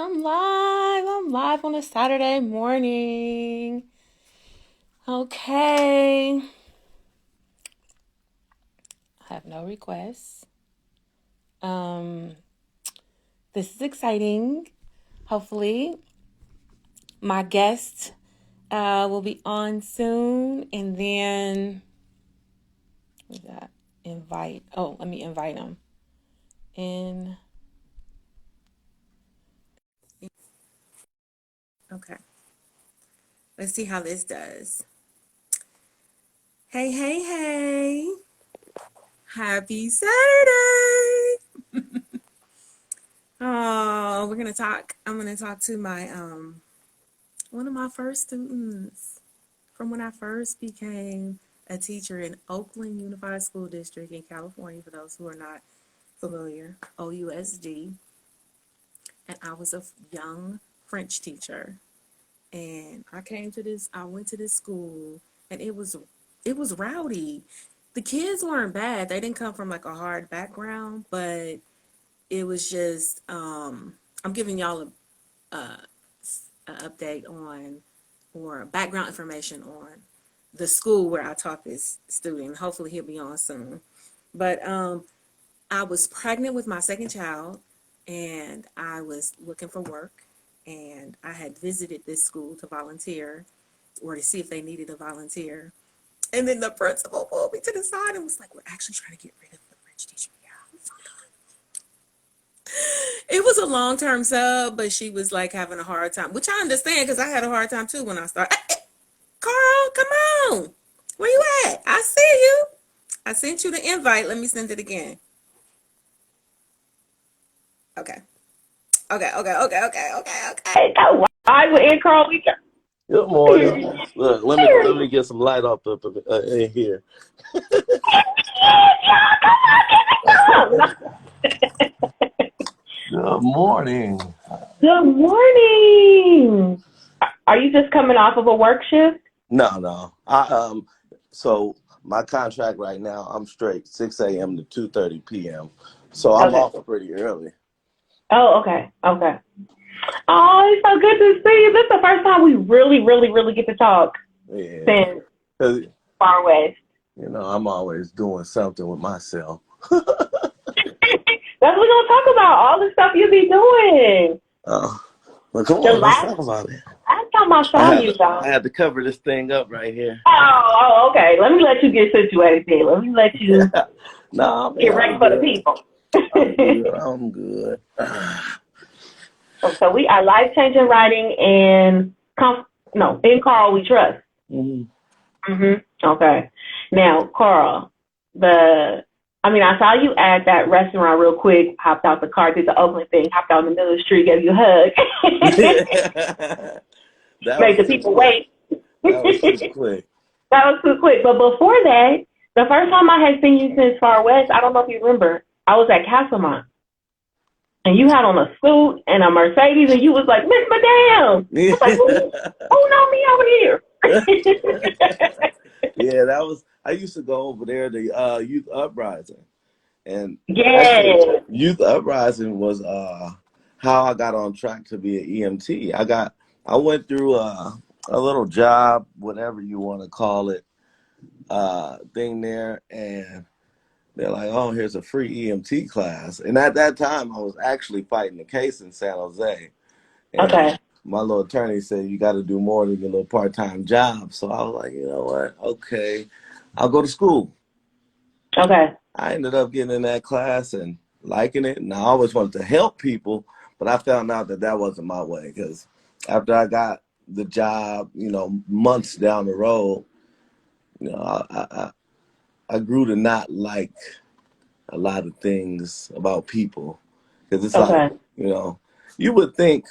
I'm live. I'm live on a Saturday morning. Okay. I have no requests. Um, this is exciting. Hopefully, my guest will be on soon, and then we got invite. Oh, let me invite him in. Okay. Let's see how this does. Hey, hey, hey. Happy Saturday. Oh, we're gonna talk. I'm gonna talk to my one of my first students from when I first became a teacher in Oakland Unified School District in California, for those who are not familiar, OUSD. And I was a young French teacher. And I went to this school, and it was rowdy. The kids weren't bad. They didn't come from like a hard background, but it was just I'm giving y'all a update on or background information on the school where I taught this student. Hopefully he'll be on soon. But I was pregnant with my second child, and I was looking for work, and I had visited this school to volunteer or to see if they needed a volunteer. And then the principal pulled me to the side and was like, "We're actually trying to get rid of the French teacher." It was a long-term sub, but she was like having a hard time, which I understand because I had a hard time too when I started. Carl, come on. Where you at? I see you. I sent you the invite. Let me send it again. Okay. Okay. Why we in Carlito? Good morning. Look, let me get some light up in here. Good morning. Good morning. Are you just coming off of a work shift? No. So my contract right now, I'm straight 6 a.m. to 2:30 p.m. So I'm off pretty early. Oh, okay. Oh, it's so good to see you. This is the first time we really get to talk since Far West. I'm always doing something with myself. That's what we're going to talk about, all the stuff you be doing. Oh, well, come on, let's talk about it. Last time I saw you, I had to cover this thing up right here. Oh, okay. Let me let you get situated then. Let me let you get ready for the people. I'm good. So we are life-changing writing and in Carl we trust. Okay. Now, Carl, I saw you at that restaurant real quick, hopped out the car, did the Oakland thing, hopped out in the middle of the street, gave you a hug. Made the people wait. That was too quick. That was too quick. But before that, the first time I had seen you since Far West, I don't know if you remember, I was at Castlemont. And you had on a suit and a Mercedes, and you was like, Miss Madame. I was like, who know me over here? Yeah, I used to go over there to Youth Uprising. And Youth Uprising was how I got on track to be an EMT. I went through a little job, whatever you want to call it, thing there, and they're like, "Oh, here's a free EMT class." And at that time, I was actually fighting the case in San Jose. And my little attorney said, "You got to do more than your little part-time job." So I was like, you know what? Okay, I'll go to school. Okay. I ended up getting in that class and liking it. And I always wanted to help people, but I found out that wasn't my way, because after I got the job, months down the road, I grew to not like a lot of things about people, because it's like, you would think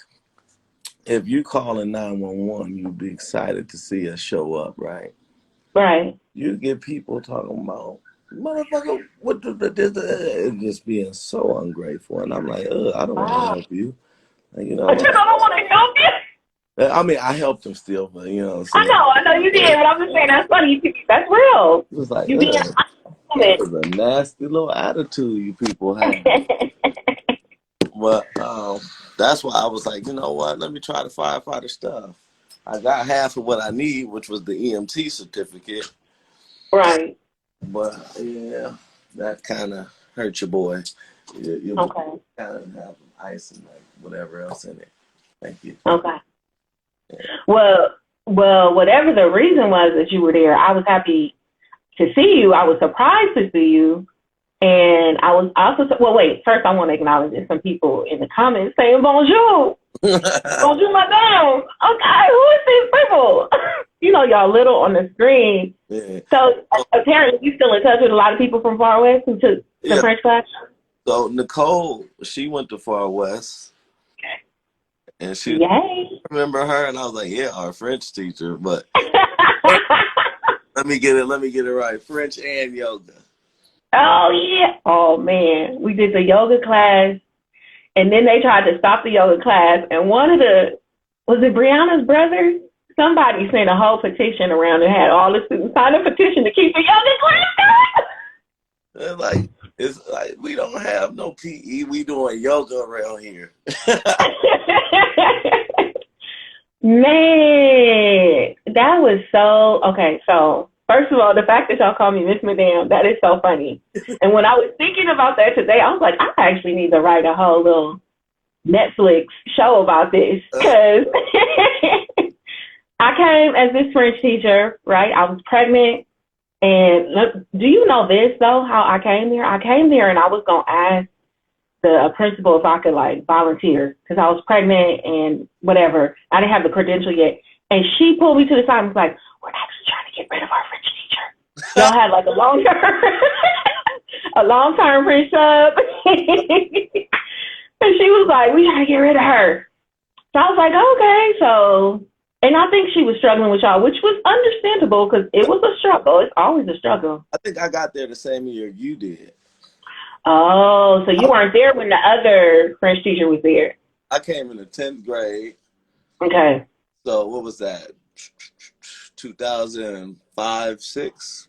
if you call in 911, you'd be excited to see us show up, right? Right. You get people talking about, motherfucker, what and just being so ungrateful, and I'm like, I don't want to help you. Like, But you don't want to help you. I mean, I helped him still, but I know you did, but I'm just saying that's funny. That's real. It was like, you that was a nasty little attitude you people have. But that's why I was like, you know what? Let me try the firefighter stuff. I got half of what I need, which was the EMT certificate. Right. But yeah, that kind of hurt your boy. Your boy Okay. kind of have ice and like whatever else in it. Thank you. Okay. Yeah. Well, whatever the reason was that you were there, I was happy to see you. I was surprised to see you. And I was also, well, wait, first I want to acknowledge that some people in the comments saying bonjour. Bonjour, madame. Okay, who is these people? You know, y'all little on the screen. Yeah. So apparently you still in touch with a lot of people from Far West who took the French class? So Nicole, she went to Far West. And she, Yay. I remember her, and I was like, yeah, our French teacher. But let me get it right. French and yoga. Oh, yeah. Oh, man. We did the yoga class, and then they tried to stop the yoga class, and was it Brianna's brother? Somebody sent a whole petition around and had all the students sign a petition to keep the yoga class going. It's like we don't have no PE. We doing yoga around here. Man, that was so, okay, so first of all, the fact that y'all call me Miss Madame, that is so funny. And when I was thinking about that today, I was like, I actually need to write a whole little Netflix show about this, because I came as this French teacher, right? I was pregnant. And look, do you know this, though, how I came there? I came there and I was going to ask the principal if I could, like, volunteer, because I was pregnant and whatever. I didn't have the credential yet. And she pulled me to the side and was like, we're actually trying to get rid of our French teacher. Y'all had, like, a long-term French sub. And she was like, we got to get rid of her. So I was like, okay, so... And I think she was struggling with y'all, which was understandable because it was a struggle. It's always a struggle. I think I got there the same year you did. Oh, so you weren't there when the other French teacher was there. I came in the 10th grade. Okay. So what was that? 2005, 6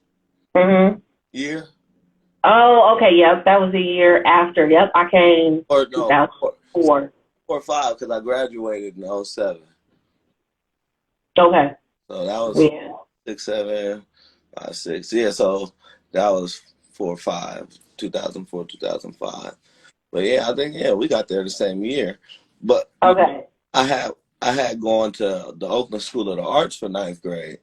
year? Oh, okay. Yep. That was the year after. Yep. I came 2004. 4 or 5 because I graduated in 07. Okay. So that was 6, 7, 5, 6. Yeah, so that was 4 or 5, 2004, 2005. But yeah, I think we got there the same year. But okay. I had gone to the Oakland School of the Arts for 9th grade.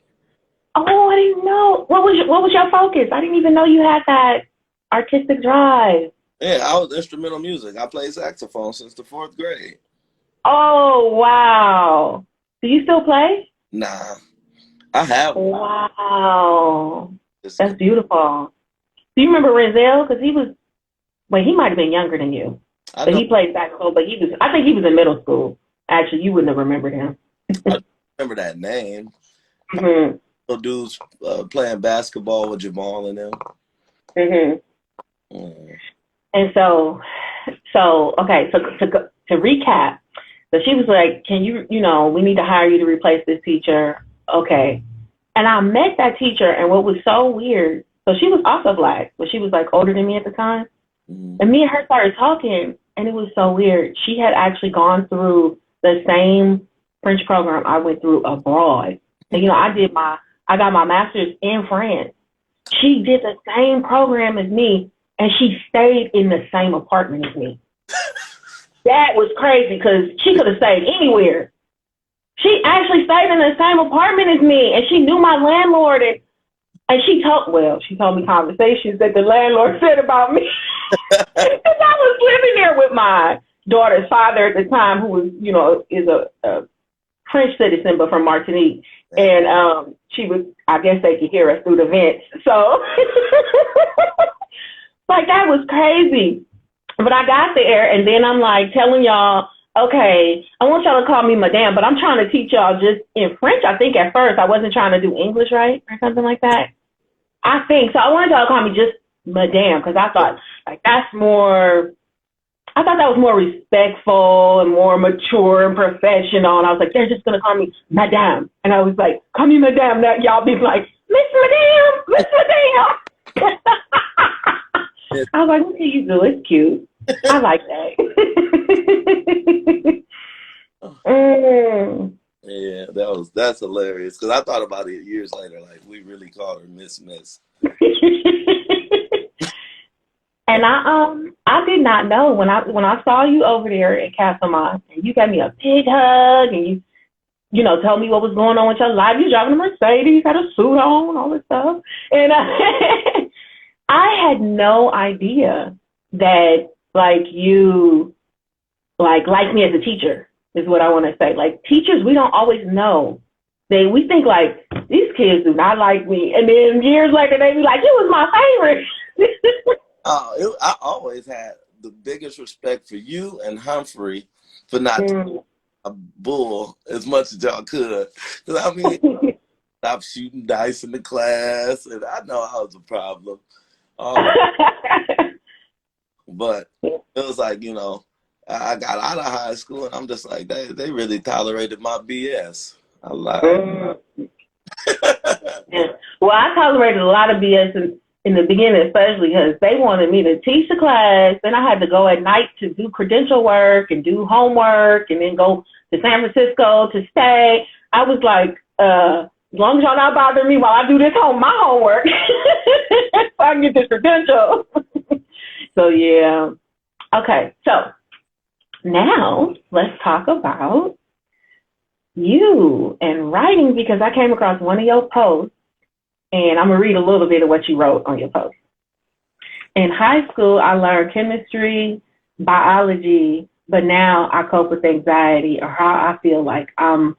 Oh, I didn't know. What was your focus? I didn't even know you had that artistic drive. Yeah, I was instrumental music. I played saxophone since the 4th grade. Oh, wow. Do you still play? Nah, I have. Wow. That's beautiful. Do you remember Renzel? Because he might have been younger than you. But he played saxophone, but I think he was in middle school. Actually, you wouldn't have remembered him. I remember that name. Mm-hmm. Those dudes playing basketball with Jamal and them. Mm-hmm. And so okay, so to recap, so she was like, can we need to hire you to replace this teacher. Okay. And I met that teacher, and what was so weird, so she was also Black, but she was like older than me at the time. Mm-hmm. And me and her started talking, and it was so weird. She had actually gone through the same French program I went through abroad. And, I got my master's in France. She did the same program as me, and she stayed in the same apartment as me. That was crazy because she could have stayed anywhere. She actually stayed in the same apartment as me, and she knew my landlord, and she told me conversations that the landlord said about me. Because I was living there with my daughter's father at the time, who was, is a French citizen, but from Martinique. And she was, I guess they could hear us through the vents. So, like, that was crazy. But I got there, and then I'm like telling y'all, okay, I want y'all to call me Madame, but I'm trying to teach y'all just in French. I think at first I wasn't trying to do English, right? Or something like that. I think so. I wanted y'all to call me just Madame because I thought that was more respectful and more mature and professional. And I was like, they're just going to call me Madame. And I was like, call me Madame. Now y'all be like, Miss Madame, Miss Madame. I was like, what do you do? It's cute. I like that. Mm. Yeah, that's hilarious. Because I thought about it years later, like we really called her Miss Miss. And I did not know when I saw you over there at Castlemont and you gave me a big hug and you told me what was going on with your life. You driving a Mercedes, had a suit on, all this stuff, and I had no idea that you like me as a teacher is what I want to say. Like teachers, we don't always know. We think like these kids do not like me, and then years later they be like, "You was my favorite." I always had the biggest respect for you and Humphrey for not a bull as much as y'all could. Because I mean, stop shooting dice in the class, and I know I was a problem. But it was like, I got out of high school, and I'm just like, they really tolerated my BS. I lied. Yeah. Well, I tolerated a lot of BS in the beginning, especially because they wanted me to teach the class. Then I had to go at night to do credential work and do homework and then go to San Francisco to stay. I was like, as long as y'all not bothering me while I do my homework, so I can get this credential. So, yeah. Okay, so now let's talk about you and writing, because I came across one of your posts. And I'm going to read a little bit of what you wrote on your post. In high school, I learned chemistry, biology, but now I cope with anxiety or how I feel like I'm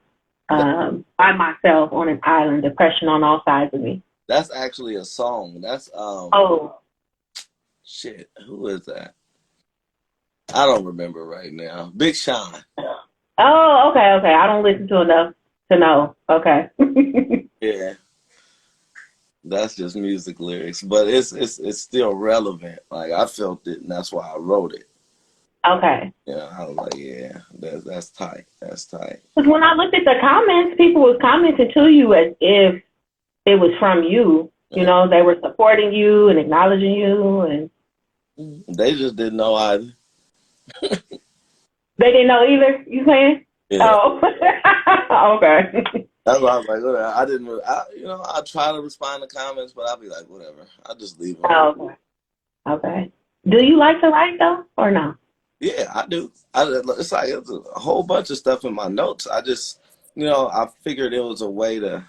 by myself on an island, depression on all sides of me. That's actually a song. That's, shit, who is that? I don't remember right now. Big Sean. Oh, okay. I don't listen to enough to know. Okay. Yeah. That's just music lyrics, but it's still relevant. Like I felt it, and that's why I wrote it. Okay. Yeah, I was like, yeah, that's tight. That's tight. Because when I looked at the comments, people was commenting to you as if it was from you. You know, they were supporting you and acknowledging you, and they just didn't know either. They didn't know either. You saying? Yeah. Oh, okay. That's why I was like, whatever. I didn't really, I try to respond to comments, but I'll be like, whatever. I just leave them. Oh, okay. Do you like to write though, or no? Yeah, I do. It's like it's a whole bunch of stuff in my notes. I just, I figured it was a way to,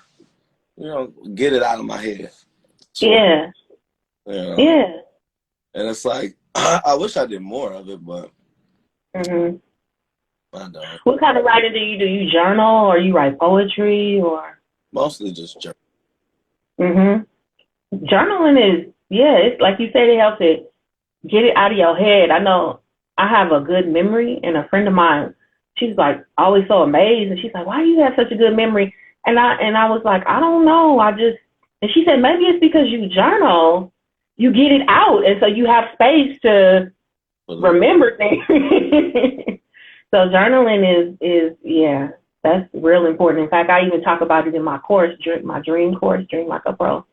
get it out of my head. So, yeah. Yeah. And it's like, I wish I did more of it, but I don't. What kind of writing do you do? You journal or you write poetry or? Mostly just journal. Journaling is, it's like you said, it helps it get it out of your head. I know I have a good memory, and a friend of mine, she's like always so amazed, and she's like, "Why do you have such a good memory?" And I was like, "I don't know. And she said, maybe it's because you journal, you get it out, and so you have space to remember things." So journaling is that's real important. In fact, I even talk about it in my course, my dream course, Dream Like a Pro.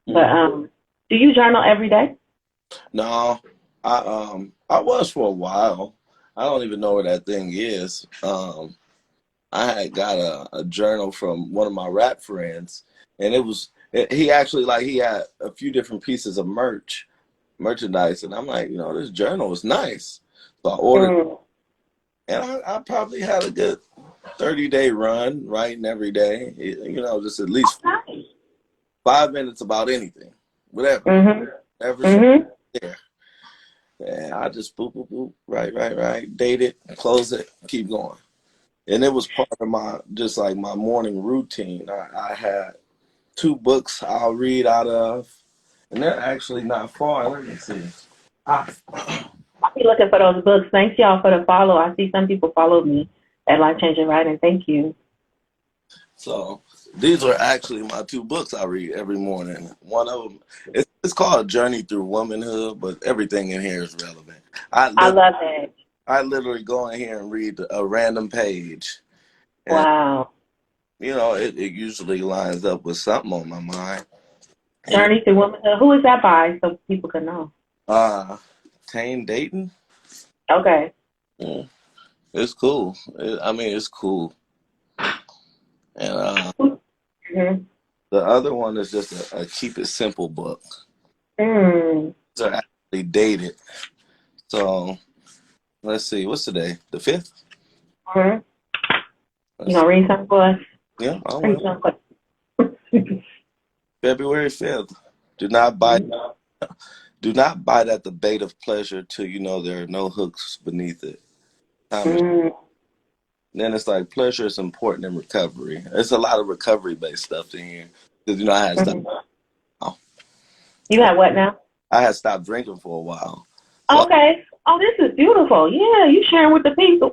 But do you journal every day? No, I was for a while. I don't even know where that thing is. I had got a journal from one of my rap friends, and he actually he had a few different pieces of merchandise, and I'm like, this journal is nice. So I ordered, and I probably had a good 30-day run writing every day. Just at least 5 minutes about anything, whatever, there. And I just boop, boop, boop, right, date it, close it, keep going. And it was part of my morning routine. I had 2 books I'll read out of, and they're actually not far. Let me see. I'll be looking for those books. Thanks, y'all, for the follow. I see some people followed me at Life Changing Writing. Thank you. So these are actually my 2 books I read every morning. One of them, it's called Journey Through Womanhood, but everything in here is relevant. I love it. I literally go in here and read a random page. And, wow. It usually lines up with something on my mind. Journey Through Womanhood. Who is that by, so people can know? Tane Dayton. Okay. Yeah. It's cool. I mean, it's cool. And Mm-hmm. the other one is just a keep it simple book. Mm. These are actually dated. So let's see, what's today? The 5th? Mm-hmm. You Let's see. gonna read something for us? Yeah, I Read will. something February 5th. Do not bite. Do not bite at the bait of pleasure till you know there are no hooks beneath it. Time is. mm. Then it's like pleasure is important in recovery. It's a lot of recovery based stuff in here because I had stopped. Mm-hmm. You have what now? I had stopped drinking for a while. So Okay. Oh, this is beautiful. Yeah, you sharing with the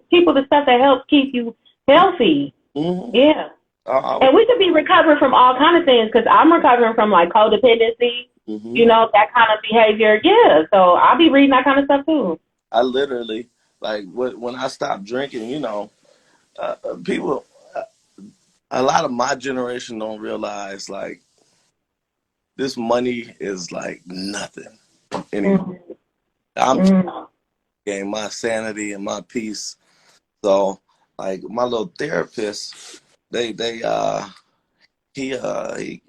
people the stuff that helps keep you healthy. mhm. Yeah. I was, And we could be recovering from all kind of things because I'm recovering from like codependency, mhm. that kind of behavior. Yeah. So I'll be reading that kind of stuff too. I literally like when I stopped drinking. People. A lot of my generation don't realize like this money is like nothing anymore. Mm-hmm. I'm Mm-hmm. getting my sanity and my peace. So like my little therapist, they he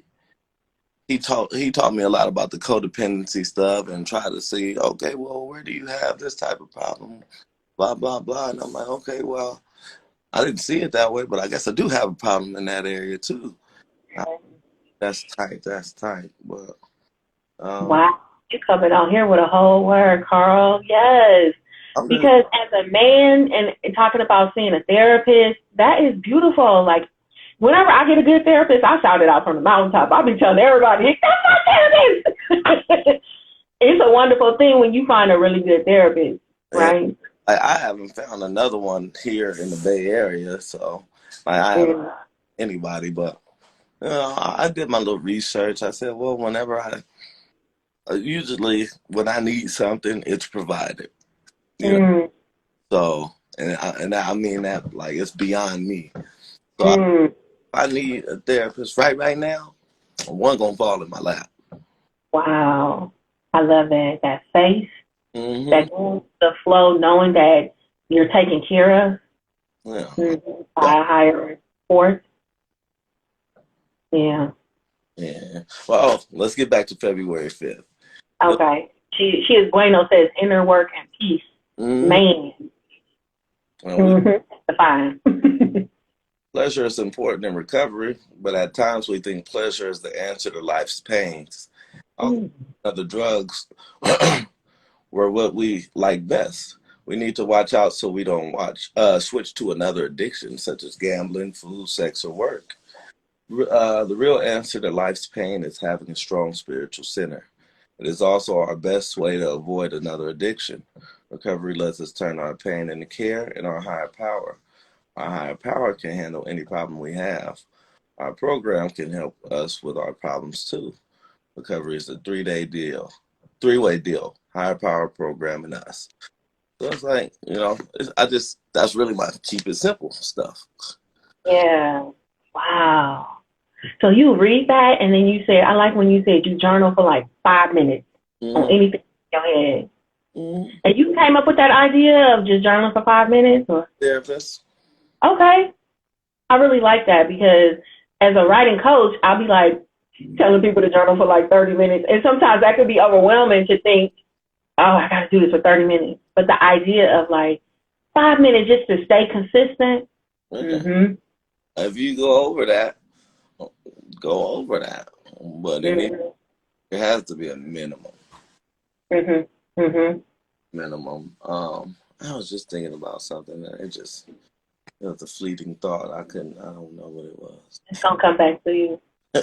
he taught me a lot about the codependency stuff and try to see, okay, well, where do you have this type of problem? Blah blah blah. And I'm like, okay, well, I didn't see it that way, but I guess I do have a problem in that area too. Uh, That's tight. That's tight. But um, Wow. You coming out here with a whole word, Carl. Yes. I'm just Because as a man and talking about seeing a therapist, that is beautiful. Like, whenever I get a good therapist, I shout it out from the mountaintop. I'll be telling everybody, that's my therapist. It's a wonderful thing when you find a really good therapist, yeah, right? I haven't found another one here in the Bay Area, so like, I haven't Mm, anybody. But I did my little research. I said, well, whenever usually when I need something, it's provided. You know, mm, so and I mean that like it's beyond me. So if mm. I need a therapist right now, one gonna fall in my lap. Wow. I love that. That faith, Hmm. that the flow, knowing that you're taken care of Yeah. by a higher force. Yeah. Yeah. Well, let's get back to February 5th. Okay. She is bueno says inner work and peace. Mm-hmm. Man. Well, we Fine. pleasure is important in recovery, but at times we think pleasure is the answer to life's pains. Alcohol and other drugs were what we like best. We need to watch out so we don't switch to another addiction, such as gambling, food, sex, or work. The real answer to life's pain is having a strong spiritual center. It is also our best way to avoid another addiction. Recovery lets us turn our pain into care and our higher power. Our higher power can handle any problem we have. Our program can help us with our problems too. Recovery is a 3-day deal, 3-way deal. Higher power program and us. So it's like, that's really my keep it simple stuff. Yeah. Wow. So you read that and then you say, I like when you said you journal for like 5 minutes on Mm-hmm. anything in your head. Mm-hmm. And you came up with that idea of just journaling for 5 minutes? Or? Therapist. Okay. I really like that because as a writing coach, I'll be like telling people to journal for like 30 minutes. And sometimes that could be overwhelming to think, oh, I got to do this for 30 minutes. But the idea of like 5 minutes just to stay consistent. Yeah. Mm-hmm. If you go over that, go over that. But Mm-hmm. it has to be a minimum. Mm-hmm. Mm-hmm. Minimum. I was just thinking about something and it was a fleeting thought. I don't know what it was. It's gonna come back to you.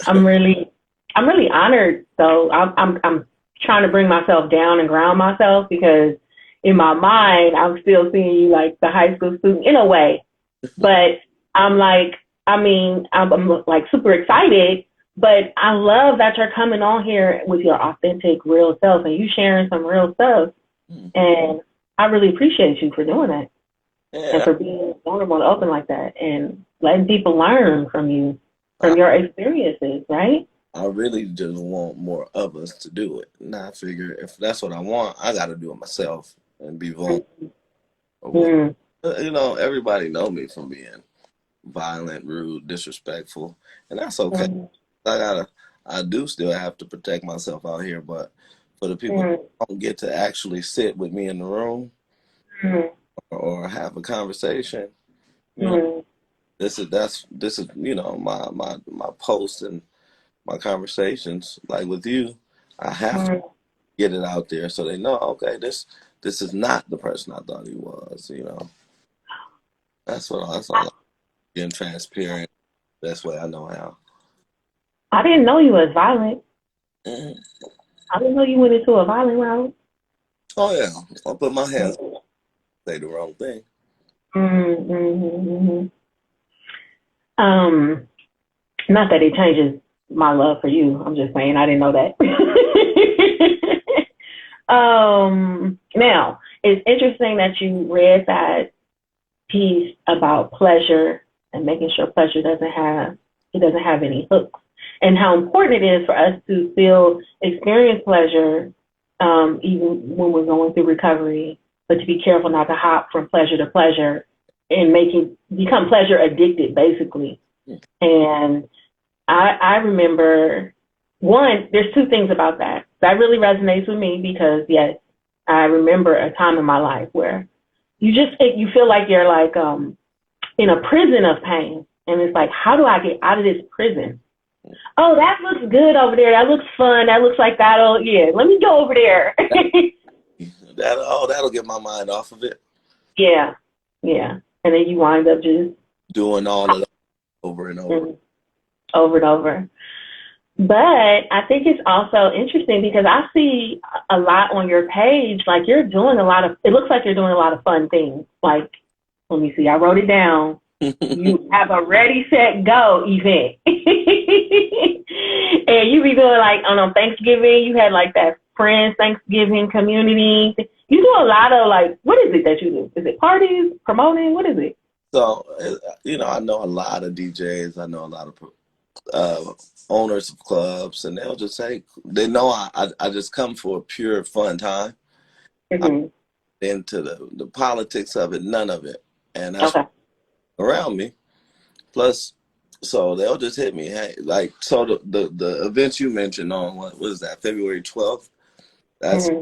I'm really honored. So I'm trying to bring myself down and ground myself because in my mind I'm still seeing you like the high school student in a way, but I'm like, I'm like super excited. But I love that you're coming on here with your authentic, real self, and you sharing some real stuff. And I really appreciate you for doing that and Yeah, for being vulnerable and open like that and letting people learn from you, I, from your experiences, right? I really just want more of us to do it. And I figure if that's what I want, I got to do it myself and be vulnerable. Mm-hmm. You know, everybody know me from being violent, rude, disrespectful, and that's okay. Mm-hmm. I do still have to protect myself out here, but for the people Mm-hmm. who don't get to actually sit with me in the room Mm-hmm. or have a conversation, you know, Mm-hmm. this is you know my posts and my conversations like with you. I have to get it out there so they know. Okay, this is not the person I thought he was. You know, that's all. Being transparent. Best way I know how. I didn't know you was violent. Mhm. I didn't know you went into a violent route. Oh yeah, I'll put my hands up, say the wrong thing. Mm-hmm. Mm-hmm. Not that it changes my love for you. I'm just saying I didn't know that. Now it's interesting that you read that piece about pleasure and making sure pleasure doesn't have any hooks, and how important it is for us to still experience pleasure, even when we're going through recovery, but to be careful not to hop from pleasure to pleasure and become pleasure addicted, basically. And I remember, one, there's two things about that. That really resonates with me because, yes, I remember a time in my life where you feel like you're like in a prison of pain. And it's like, how do I get out of this prison? Oh, that looks good over there. That looks fun. That looks like let me go over there. That'll get my mind off of it. Yeah. Yeah. And then you wind up just Doing all of that over and over. Over and over. But I think it's also interesting because I see a lot on your page, like it looks like you're doing a lot of fun things. Like, let me see, I wrote it down. You have a ready, set, go event. And you be doing like, on Thanksgiving, you had like that Friends Thanksgiving community. You do a lot of like, what is it that you do? Is it parties, promoting? What is it? So, you know, I know a lot of DJs. I know a lot of owners of clubs, and they'll just say, they know I just come for a pure fun time. Mm-hmm. I'm into the politics of it, none of it. And that's Okay. around me. Plus, so they'll just hit me. Hey, like, so the events you mentioned on, what was that, February 12th? That's Mm-hmm.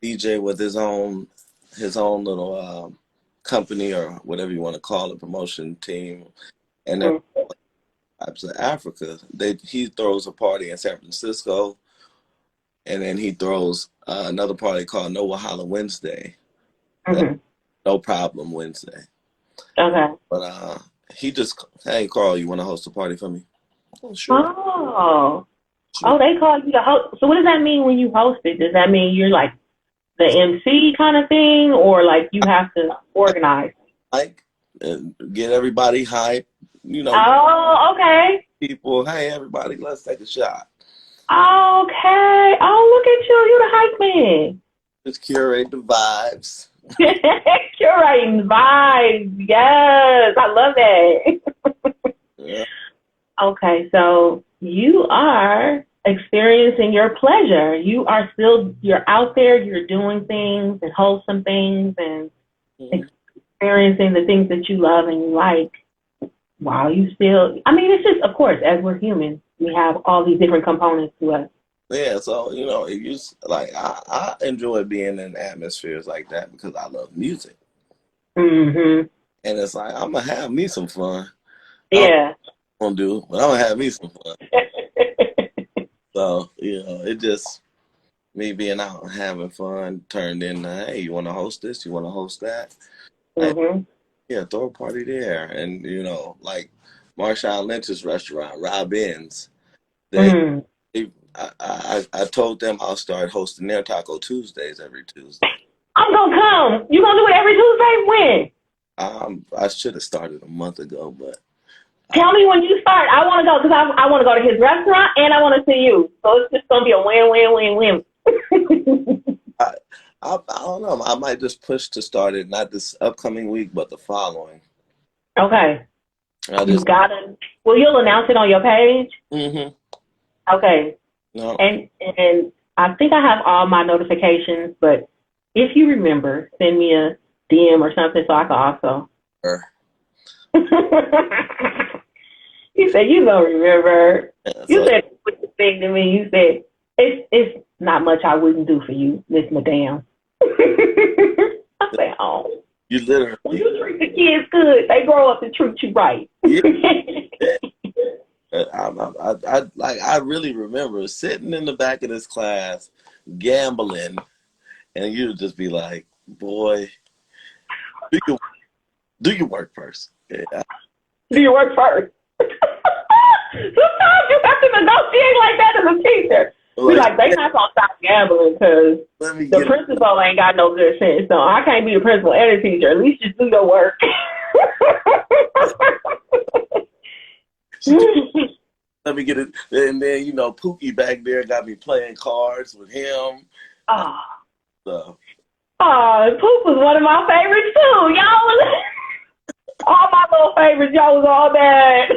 DJ with his own little company or whatever you want to call it, promotion team. And they're Mm-hmm. types of Africa. He throws a party in San Francisco, and then he throws another party called No Wahala Wednesday. Mm-hmm. No Problem Wednesday. Okay. But he just, hey Carl, you want to host a party for me? Oh, sure. Oh. Sure. Oh, they call you the host. So what does that mean when you host it? Does that mean you're like the MC kind of thing, or like you have to organize? Like, and get everybody hype. You know, Oh, okay. people, hey everybody, let's take a shot. Okay. Oh, look at you. You're the hype man. Just curate the vibes. Curating vibes. Yes. I love that. Yeah. Okay. So you are experiencing your pleasure. You're out there, you're doing things and wholesome things and experiencing the things that you love and you like. While you still, I mean, it's just, of course, as we're humans, we have all these different components to us. Yeah, so you know, it used like I enjoy being in atmospheres like that because I love music, Mm-hmm. and it's like I'm gonna have me some fun. I don't know Yeah. what I'm gonna do, but I'm gonna have me some fun. So you know, it just me being out and having fun turned into, hey, you want to host this? You want to host that? Hey, Mm-hmm. yeah, throw a party there, and you know, like Marshawn Lynch's restaurant, Rob Ends. They, Mm. I told them I'll start hosting their Taco Tuesdays every Tuesday. I'm gonna come. You gonna do it every Tuesday? When? I should have started a month ago, but Tell me when you start. I want to go because I want to go to his restaurant and I want to see you. So it's just gonna be a win-win-win-win. I don't know. I might just push to start it not this upcoming week, but the following. Okay. I You just gotta. Well, you'll announce it on your page. Okay. No. And I think I have all my notifications, but if you remember, send me DM or something so I can also. Sure. You said you don't remember. Yeah, You so, said the thing to me. You said it's not much I wouldn't do for you, Miss Madame. I said, oh, you literally. when you treat the kids good, they grow up and treat you right. Yeah. I really remember sitting in the back of this class, gambling, and you'd just be like, "Boy, do your work first." Yeah. Do your work first. Sometimes you have to negotiate like that as a teacher. Be like, they not gonna stop gambling because the principal ain't got no good sense. So I can't be the principal and the teacher. At least just do your work. Let me get it. And then, you know, Pookie back there got me playing cards with him. Oh, So. Poop was one of my favorites too. Y'all was all my little favorites. Y'all was all bad.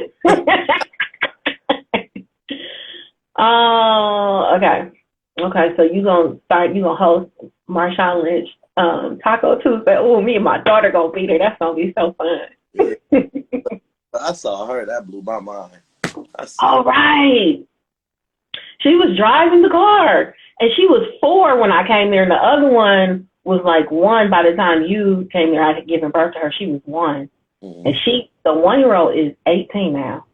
Okay. So you gonna host Marshawn Lynch Taco Tuesday. Oh, me and my daughter gonna be there. That's gonna be so fun. Yeah. I saw her. That blew my mind. All right. She was driving the car, and she was 4 when I came there, and the other one was like 1 by the time you came there. I had given birth to her. She was 1, and the 1-year-old is 18 now.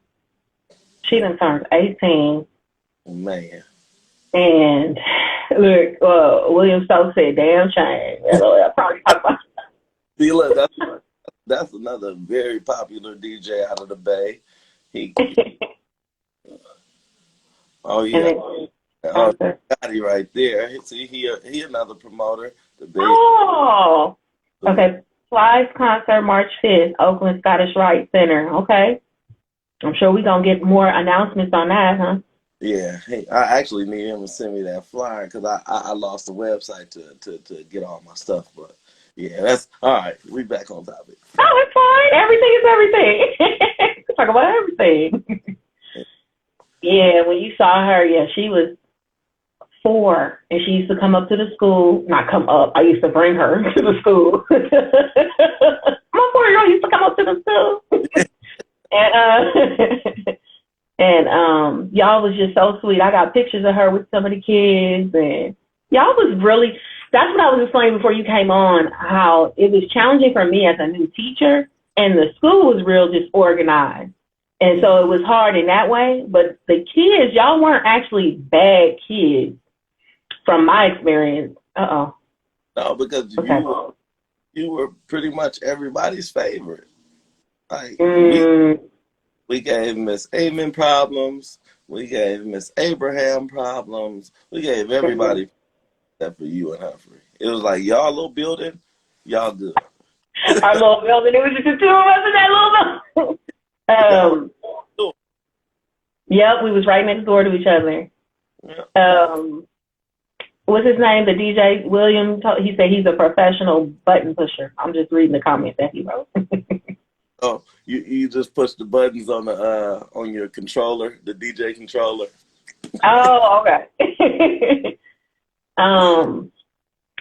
She done turned 18. Man. And look, William Stokes said, "Damn shame." I probably talk about. See, look, that's another very popular DJ out of the Bay. Oh yeah, Scotty right there. See, he another promoter. The Bay. Oh, okay. Fly's concert March 5th, Oakland Scottish Rite Center. Okay, I'm sure we're gonna get more announcements on that, huh? Yeah, hey, I actually need him to send me that flyer because I lost the website to get all my stuff. But yeah, that's all right. We back on topic. Oh, it's fine. Everything is everything. Talk about everything. Yeah, when you saw her, yeah, she was 4, and she used to come up to the school. Not come up. I used to bring her to the school. My 4-year-old used to come up to the school. And y'all was just so sweet. I got pictures of her with some of the kids, and y'all was really, that's what I was explaining before you came on, how it was challenging for me as a new teacher, and the school was real disorganized. And so it was hard in that way. But the kids, y'all weren't actually bad kids from my experience. No, because you were pretty much everybody's favorite. Like, we gave Miss Amen problems. We gave Miss Abraham problems. We gave everybody except for you and Humphrey. It was like, y'all little building, y'all good. Our little building, it was just the 2 of us in that little building. Yep, we was right next door to each other. What's his name? The DJ, William, he said he's a professional button pusher. I'm just reading the comment that he wrote. Oh, you just push the buttons on your controller, the DJ controller. Oh, okay.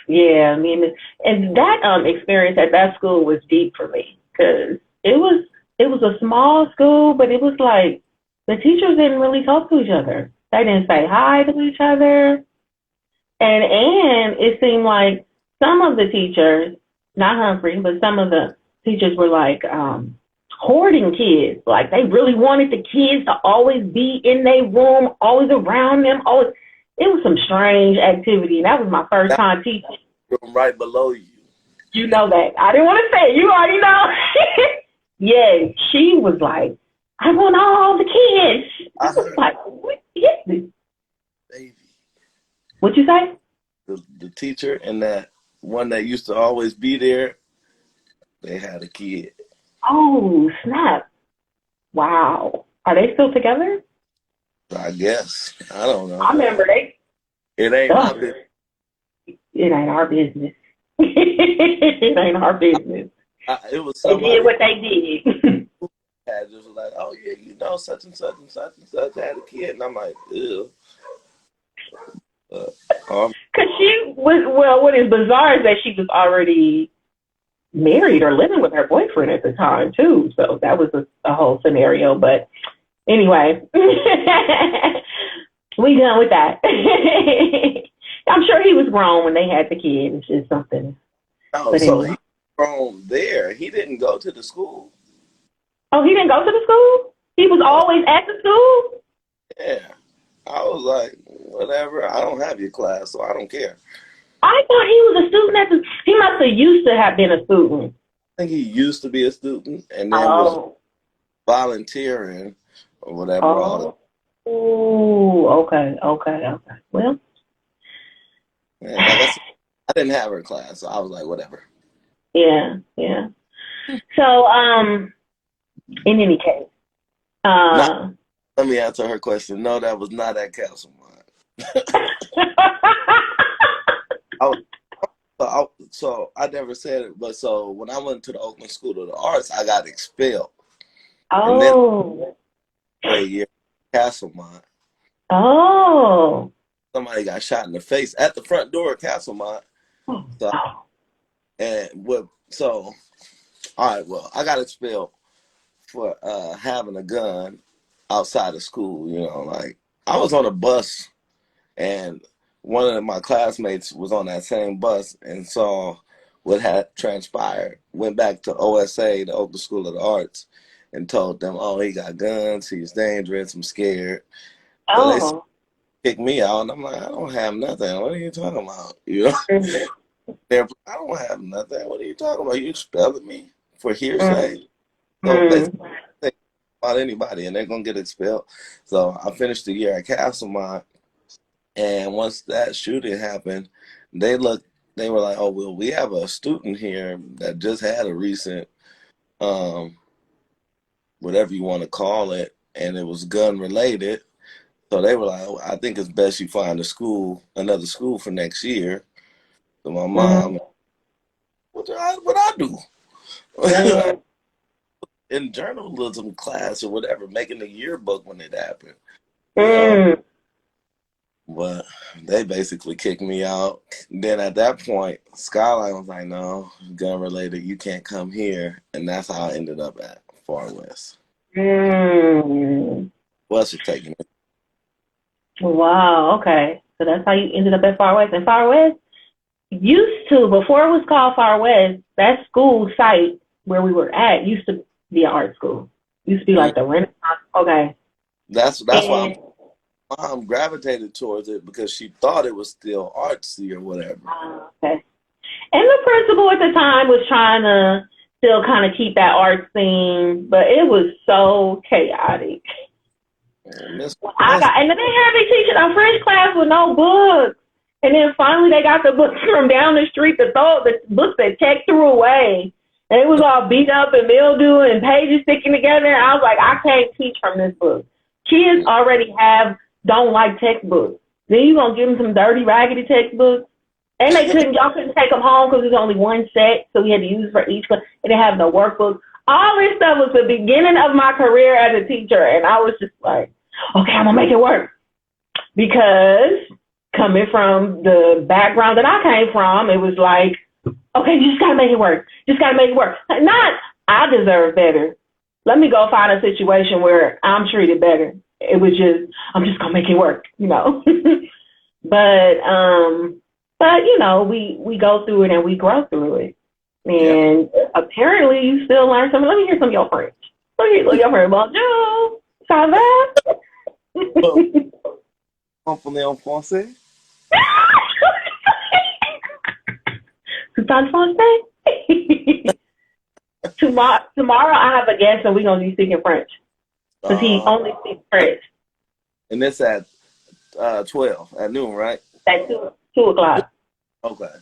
Yeah, I mean, and that experience at that school was deep for me because it was a small school, but it was like the teachers didn't really talk to each other. They didn't say hi to each other, and it seemed like some of the teachers, not Humphrey, but some of the teachers were like hoarding kids. Like they really wanted the kids to always be in their room, always around them. Always. It was some strange activity, and that was my first time teaching. Right below you. You know that. I didn't want to say it. You already know. Yeah, she was like, I want all the kids. I was like, what is this? Baby. What'd you say? The teacher and that one that used to always be there, they had a kid. Oh, snap. Wow. Are they still together? I guess. I don't know. I remember It ain't my business. It ain't our business. It ain't our business. It was somebody. They did what they did. Had just like, oh yeah, you know, such and such and such and such had a kid, and I'm like, ew. Because she was, well, what is bizarre is that she was already married or living with her boyfriend at the time too. So that was a whole scenario. But anyway, we done with that. I'm sure he was grown when they had the kid. It's just something. Oh, But so anyway. he from there. He didn't go to the school. Oh, he didn't go to the school? He was always at the school? Yeah. I was like, whatever. I don't have your class, so I don't care. I thought he was a student at the. He must have used to have been a student. I think he used to be a student and then was Oh. volunteering or whatever. All that. Oh. Okay. Well. And like I said, I didn't have her class, so I was like, whatever. Yeah. So, in any case, Let me answer her question. No, that was not at Castlemont. So I never said it, but so when I went to the Oakland School of the Arts, I got expelled. And then Oh. for a year at Castlemont, Oh. somebody got shot in the face at the front door of Castlemont. So, all right, well, I got expelled for having a gun outside of school. You know, like I was on a bus and one of my classmates was on that same bus and saw what had transpired. Went back to OSA, the Oakland School of the Arts, and told them, "Oh, he got guns. He's dangerous. I'm scared." So they kicked me out, and I'm like, "I don't have nothing. What are you talking about? You know, I don't have nothing. What are you talking about? You expelling me for hearsay?" So they say about anybody, and they're gonna get expelled. So I finished the year at Castlemont. And once that shooting happened, they were like, "Oh, well, we have a student here that just had a recent, whatever you want to call it, and it was gun related." So they were like, "Oh, I think it's best you find another school for next year." So my mom, what I do? In journalism class or whatever, making the yearbook when it happened. You know? But they basically kicked me out. Then at that point, Skyline was like, "No, gun related, you can't come here." And that's how I ended up at Far West. West was taking it. Wow, okay. So that's how you ended up at Far West. And Far West used to, before it was called Far West, that school site where we were at used to be an art school. Used to be like the Renaissance. Okay. That's why mom gravitated towards it, because she thought it was still artsy or whatever. Okay. And the principal at the time was trying to still kind of keep that art scene, but it was so chaotic. And then they had me teaching a French class with no books. And then finally they got the books from down the street, the books that Tech threw away. And it was all beat up and mildew and pages sticking together. I was like, I can't teach from this book. Kids already don't like textbooks. Then you gonna give them some dirty, raggedy textbooks. And y'all couldn't take them home because there's only one set, so we had to use it for each class. And they have no workbooks. All this stuff was the beginning of my career as a teacher, and I was just like, okay, I'm gonna make it work. Because coming from the background that I came from, it was like, okay, you just gotta make it work. Not, I deserve better. Let me go find a situation where I'm treated better. It was just, I'm just gonna make it work, you know. But you know, we go through it and we grow through it. And apparently you still learn something. Let me hear some of your French. Let me hear your French. Bonjour, ça va? Comprenez en français? Tu parles français? Tomorrow I have a guest and we're going to be speaking French. Because he only speaks French. And it's at 12 at noon, right? At 2 o'clock. Okay.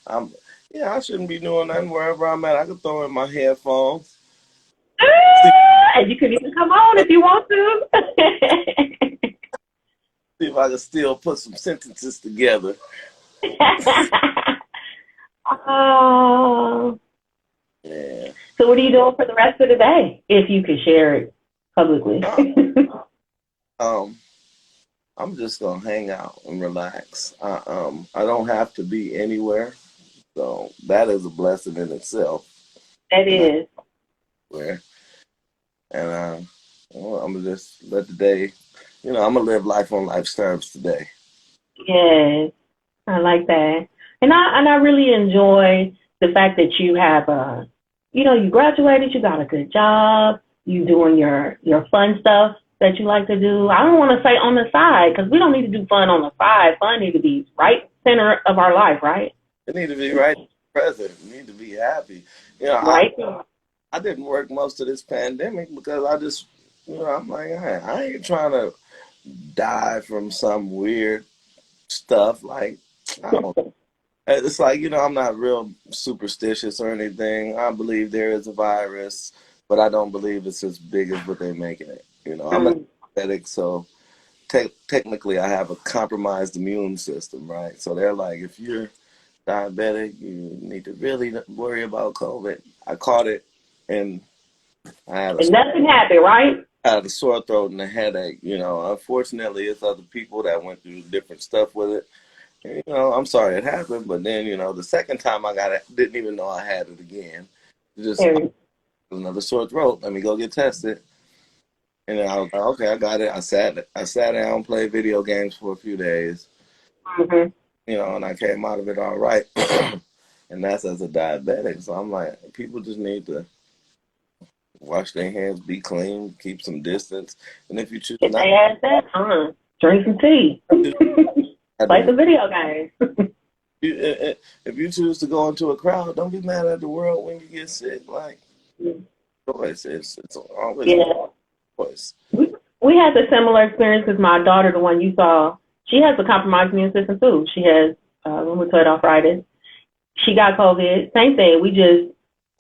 I shouldn't be doing nothing wherever I'm at. I can throw in my headphones. And you can even come on if you want to. See if I can still put some sentences together. Oh. Yeah. So what are you doing for the rest of the day, if you could share it publicly? I'm just gonna hang out and relax. I don't have to be anywhere, so that is a blessing in itself. That is. Where and well, I'm gonna just let the day, I'm gonna live life on life's terms today. Yes. I like that. And I really enjoy the fact that you have you graduated, you got a good job, you doing your fun stuff that you like to do. I don't want to say on the side because we don't need to do fun on the side. Fun need to be right center of our life, right? It need to be right present. You need to be happy. Right. I didn't work most of this pandemic because I just, I'm like, hey, I ain't trying to die from some weird stuff. Like, I don't. It's like, I'm not real superstitious or anything. I believe there is a virus, but I don't believe it's as big as what they're making it. I'm an diabetic, so technically I have a compromised immune system, right? So they're like, if you're diabetic, you need to really worry about COVID. I caught it, and and nothing happened, right? I had a sore throat and a headache. Unfortunately, it's other people that went through different stuff with it. I'm sorry it happened, but then, the second time I got it, didn't even know I had it again. Just another sore throat. Let me go get tested. And then I was like, okay, I got it. I sat down, played video games for a few days. Mm-hmm. And I came out of it all right. And that's as a diabetic. So I'm like, people just need to wash their hands, be clean, keep some distance. And if you choose if not they had that, drink some tea. Play some video games. If you choose to go into a crowd, don't be mad at the world when you get sick. Like, choice. It's always a choice. We had the similar experience with my daughter, the one you saw. She has a compromised immune system too. She has rheumatoid arthritis. She got COVID. Same thing. We just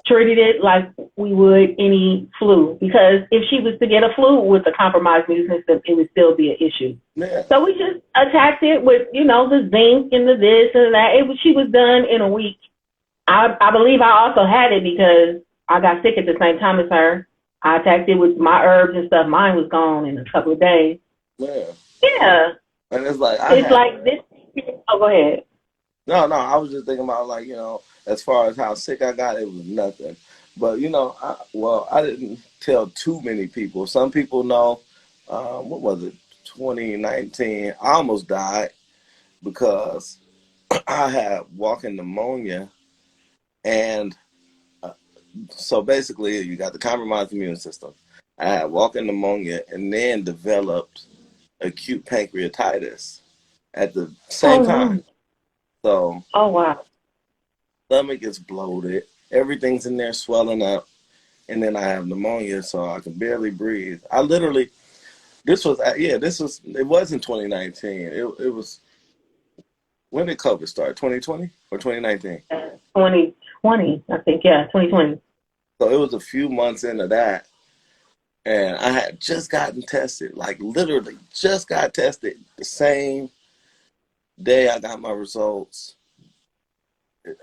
treated it like we would any flu, because if she was to get a flu with a compromised immune system, it would still be an issue. Yeah. So we just attacked it with, the zinc and the this and that. She was done in a week. I believe I also had it because I got sick at the same time as her. I attacked it with my herbs and stuff. Mine was gone in a couple of days. Yeah. Yeah. And it's like this. Oh, go ahead. No, I was just thinking about, like, as far as how sick I got, it was nothing. But, I didn't tell too many people. Some people know, what was it, 2019, I almost died because I had walking pneumonia. And so basically, you got the compromised immune system. I had walking pneumonia and then developed acute pancreatitis at the same time. So, wow. Stomach is bloated. Everything's in there swelling up. And then I have pneumonia, so I can barely breathe. I literally, it wasn't 2019. It was, when did COVID start? 2020 or 2019? 2020, I think. Yeah, 2020. So it was a few months into that. And I had just gotten tested, like literally just got tested the same day I got my results.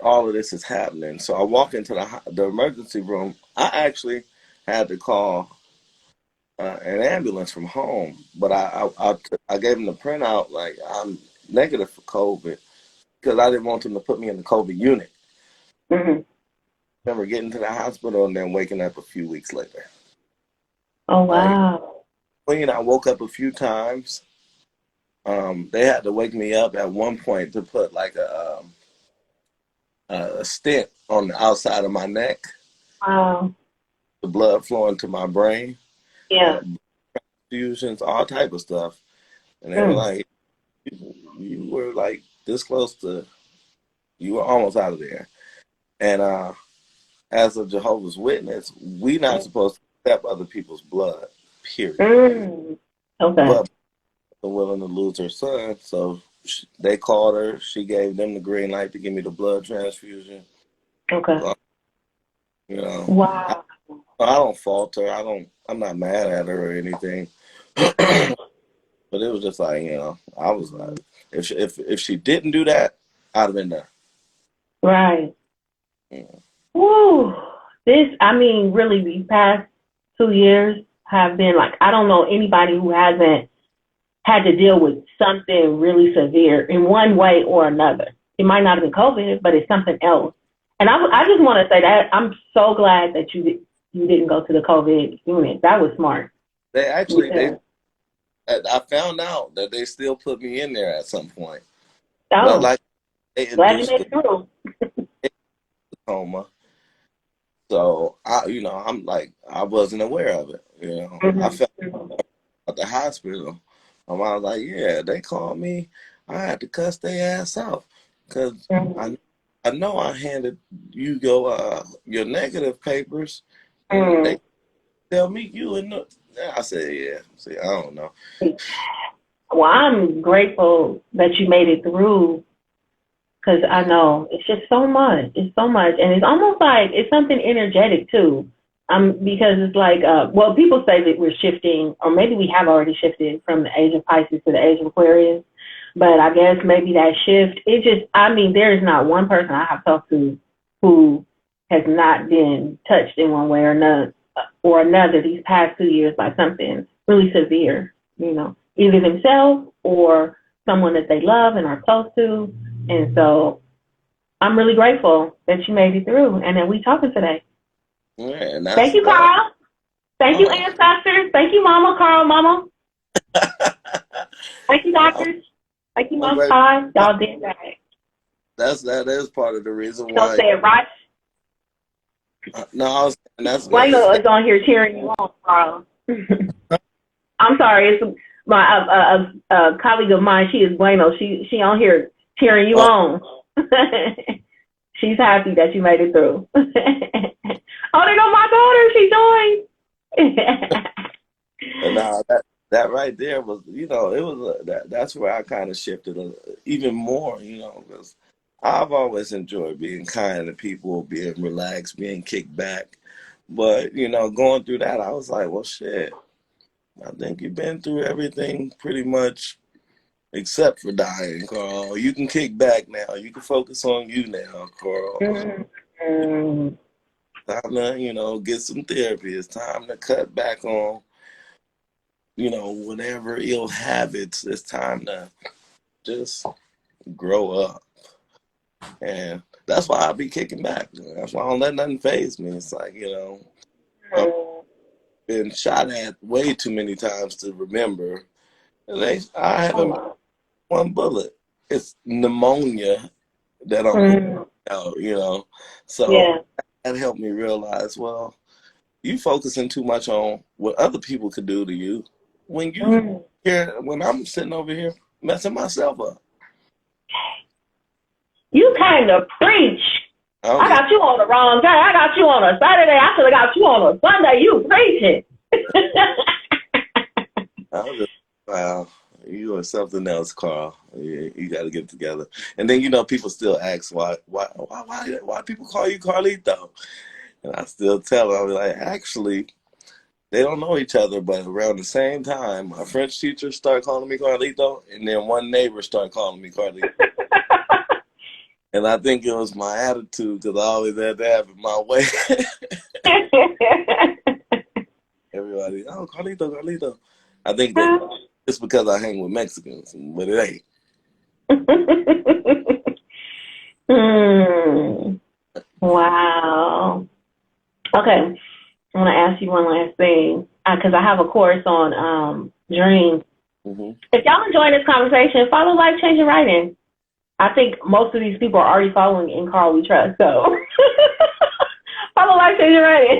All of this is happening. So I walk into the emergency room. I actually had to call an ambulance from home, but I gave them the printout, like, I'm negative for COVID, because I didn't want them to put me in the COVID unit. Mm-hmm. Remember getting to the hospital and then waking up a few weeks later. Oh, wow. Like, I woke up a few times. They had to wake me up at one point to put like a stent on the outside of my neck. Wow. The blood flowing to my brain. Yeah. Fusions, all type of stuff. And they were like, you were like this close to, you were almost out of there. And as a Jehovah's Witness, we not supposed to accept other people's blood, period. Okay. But willing to lose her son, so they called her. She gave them the green light to give me the blood transfusion. Okay. So, wow. I don't fault her. I'm not mad at her or anything. But it was just like, I was like, if she didn't do that, I'd have been there. Right. Yeah. Woo. Really, these past 2 years have been like, I don't know anybody who hasn't had to deal with something really severe in one way or another. It might not have been COVID, but it's something else. And I just want to say that I'm so glad that you didn't go to the COVID unit. That was smart. They actually, Yeah. I found out that they still put me in there at some point. But Oh, like, they glad you induced made the it through. coma. So I'm like, I wasn't aware of it. I Mm-hmm. felt at the hospital. My mom was like, yeah, they called me. I had to cuss their ass out because Mm-hmm. I know I handed you your negative papers, and Mm-hmm. they tell me you in the. I said, yeah. See, I don't know. Well, I'm grateful that you made it through because I know it's just so much. It's so much. And it's almost like it's something energetic too. Because it's like, well, people say that we're shifting, or maybe we have already shifted from the age of Pisces to the age of Aquarius. But I guess maybe that shift, there is not one person I have talked to who has not been touched in one way or another these past 2 years by something really severe, either themselves or someone that they love and are close to. And so I'm really grateful that you made it through and that we talking today. Yeah, and Thank that's you, that. Carl. Thank you, Oh. ancestors. Thank you, Mama, Carl, Mama. Thank you, doctors. Thank you, I'm Most grateful. High. Y'all did that. That is part of the reason Don't why. say it right. No, I was. And that's good. Bueno is on here cheering you on, Carl. I'm sorry. It's my colleague of mine. She is Bueno. She on here cheering you Oh, on. She's happy that you made it through. Oh, they know my daughter. She joined. and that right there was, it was that's where I kind of shifted even more, because I've always enjoyed being kind to people, being relaxed, being kicked back. But going through that, I was like, well, shit. I think you've been through everything pretty much except for dying, Carl. You can kick back now. You can focus on you now, Carl. Mm-hmm. Time to, get some therapy. It's time to cut back on, whatever ill habits. It's time to just grow up. And that's why I be kicking back. That's why I don't let nothing faze me. It's like, I've been shot at way too many times to remember. I haven't one bullet. It's pneumonia that I'm out. So Yeah. that helped me realize, well, you focusing too much on what other people could do to you when when I'm sitting over here messing myself up. You kind of preach. I got you on the wrong day. I got you on a Saturday. I should have got you on a Sunday. You preaching. Wow, you are something else, Carl. You got to get together. And then people still ask why people call you Carlito, and I still tell them, I'm like, actually, they don't know each other, but around the same time, my French teacher started calling me Carlito, and then one neighbor started calling me Carlito. And I think it was my attitude because I always had to have it my way. Everybody, oh, Carlito, Carlito. I think that it's because I hang with Mexicans, but it ain't. Wow. Okay. I want to ask you one last thing because I have a course on dreams. Mm-hmm. If y'all enjoying this conversation, follow, like, change, and write in. I think most of these people are already following In Carl We Trust. So follow, like, change, and write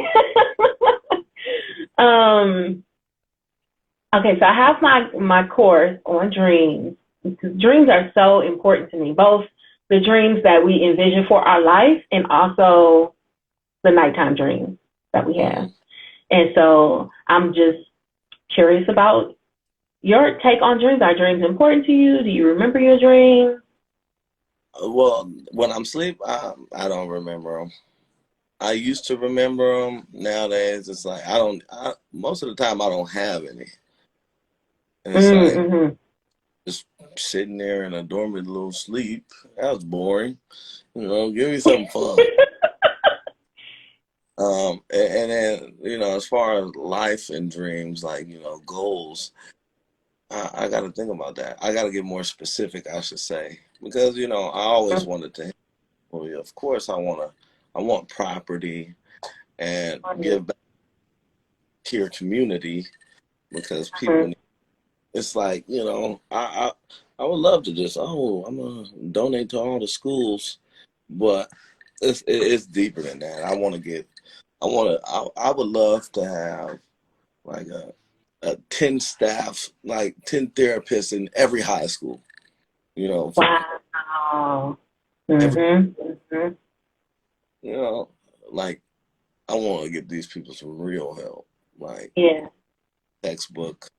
in. Okay, so I have my course on dreams. Because dreams are so important to me, both the dreams that we envision for our life and also the nighttime dreams that we have. And so I'm just curious about your take on dreams. Are dreams important to you? Do you remember your dreams? Well, when I'm asleep, I don't remember them. I used to remember them. Nowadays, it's like most of the time, I don't have any. And it's like just sitting there in a dormant little sleep. That was boring. Give me something fun. And then, as far as life and dreams, like, goals, I got to think about that. I got to get more specific, I should say, because, I always wanted to, well, of course, I want to I want property and give back to your community because people need. It's like, you know, I would love to just, I'm gonna donate to all the schools, but it's deeper than that. I would love to have like a 10 staff, like 10 therapists in every high school. You know, Wow. you know, like I want to give these people some real help, like textbook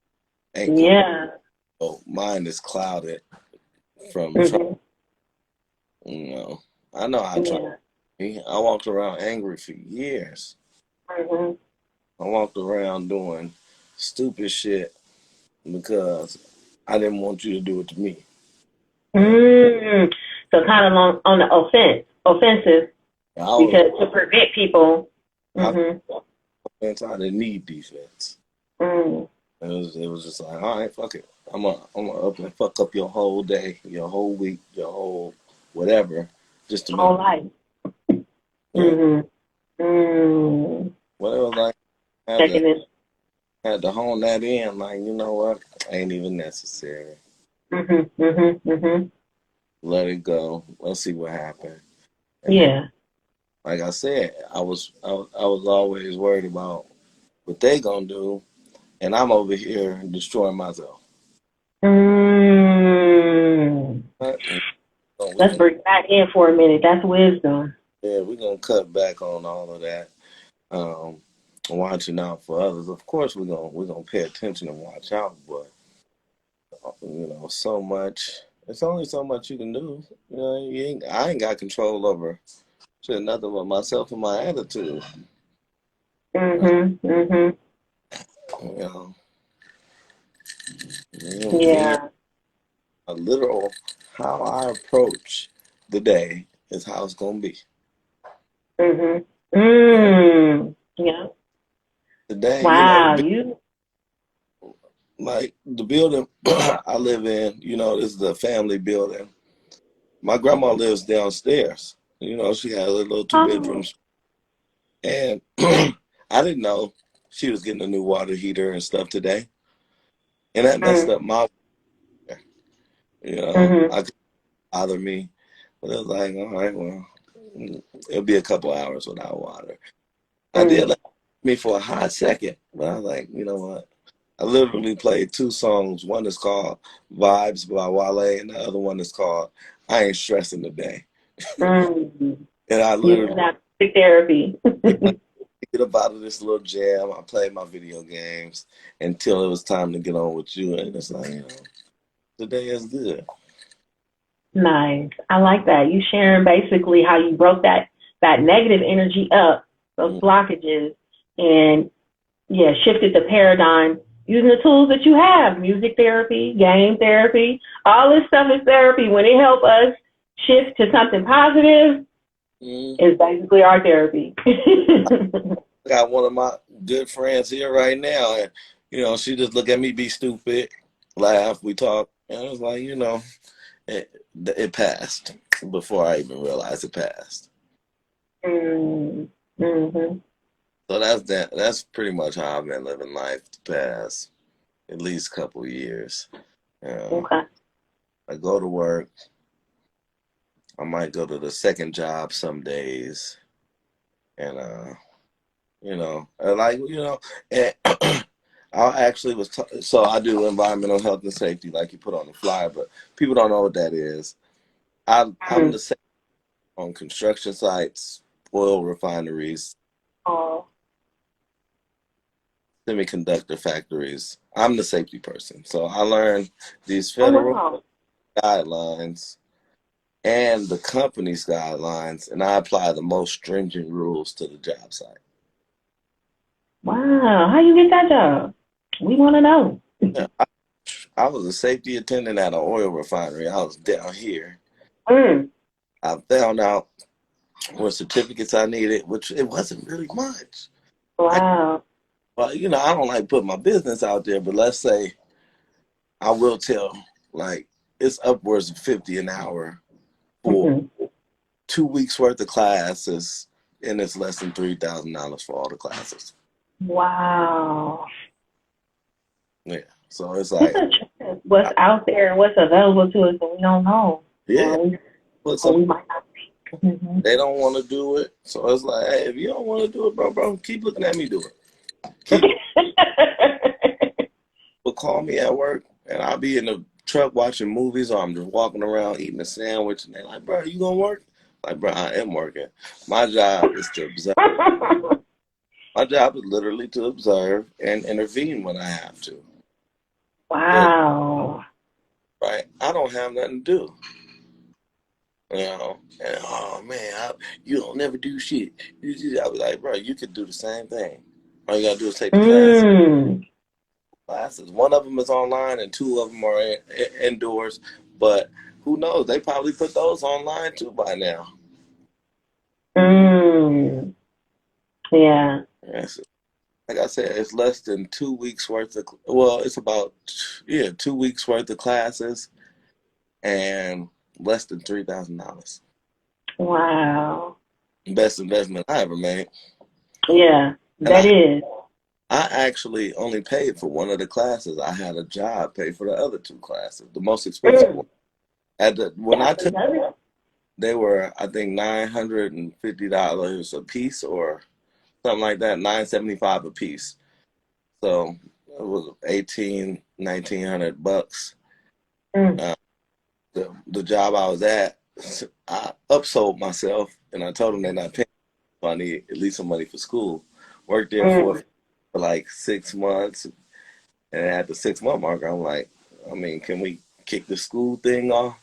ain't mine is clouded from trying, you know. I know I tried. I walked around angry for years. I walked around doing stupid shit because I didn't want you to do it to me. So kind of on the offensive, because to prevent people. I didn't need defense. It was just like, all right, fuck it. I'm gonna up and fuck up your whole day, your whole week, your whole whatever, just to whole life. Whatever, like had to hone that in, like, you know what, ain't even necessary. Let it go. Let's see what happens. Like I said, I was always worried about what they gonna do, and I'm over here destroying myself. Let's bring that in for a minute. That's wisdom. Yeah, we're gonna cut back on all of that. Watching out for others. Of course, we're gonna pay attention and watch out, but you know, so much. It's only so much you can do. You know, I ain't got control over shit, nothing but myself and my attitude. You know. A literal how I approach the day is how it's gonna be. Today, wow, like the building I live in, you know, this is a family building. My grandma lives downstairs. You know, she has a little 2 bedrooms. And I didn't know she was getting a new water heater and stuff today. And that messed up my, you know, I could bother me. But it was like, all right, well, it'll be a couple hours without water. I did let me for a hot second, but I was like, you know what? I literally played 2 songs. One is called Vibes by Wale, and the other one is called I Ain't Stressing Today. And I literally therapy. get up out of this little jam. I played my video games until it was time to get on with you. And it's like, you know, today is good. Nice. I like that. You sharing basically how you broke that negative energy up, those blockages, and shifted the paradigm using the tools that you have, music therapy, game therapy, all this stuff is therapy. When it helps us shift to something positive, it's basically our therapy. I got one of my good friends here right now, and, you know, she just look at me be stupid, laugh, we talk, and I was like, you know, it passed before I even realized it passed. So that's pretty much how I've been living life the past at least couple years. I go to work. I might go to the second job some days, and you know, like, you know, and I actually so I do environmental health and safety, like you put on the flyer, but people don't know what that is. I'm the same on construction sites, oil refineries, semiconductor factories. I'm the safety person. So I learned these federal guidelines and the company's guidelines, and I apply the most stringent rules to the job site. Wow. How you get that job? We want to know. Yeah, I was a safety attendant at an oil refinery. I was down here. I found out what certificates I needed, which it wasn't really much. Wow. Well, you know, I don't like putting my business out there, but let's say I will tell, like, it's upwards of $50 an hour for 2 weeks worth of classes and it's less than $3,000 for all the classes. Wow. Yeah. So it's like what's out there and what's available to us that we don't know. yeah. But some we might not see. Mm-hmm. they don't want to do it. So it's like, hey, if you don't want to do it, bro, keep looking at me do it. But call me at work, and I'll be in the truck watching movies, or I'm just walking around eating a sandwich, and they're like, bro, you gonna work? Like, bro, I am working. My job is to observe. My job is literally to observe and intervene when I have to. Wow. Right? I don't have nothing to do. You know, and oh man, you don't never do shit. I was like, bro, you could do the same thing. All you gotta do is take the classes. One of them is online, and two of them are indoors. But who knows? They probably put those online too by now. Yeah. Yes. Like I said, it's less than 2 weeks worth of. Well, it's about 2 weeks worth of classes, and less than $3,000. Wow. Best investment I ever made. Yeah, that is. I actually only paid for one of the classes. I had a job pay for the other two classes, the most expensive one. When I took, they were, I think, $950 a piece or something like that, $975 a piece. So it was $1,900. The job I was at, I upsold myself, and I told them they're not paying, so I need at least some money for school. Worked there for like 6 months, and at the 6-month mark, I'm like, I mean, can we kick the school thing off?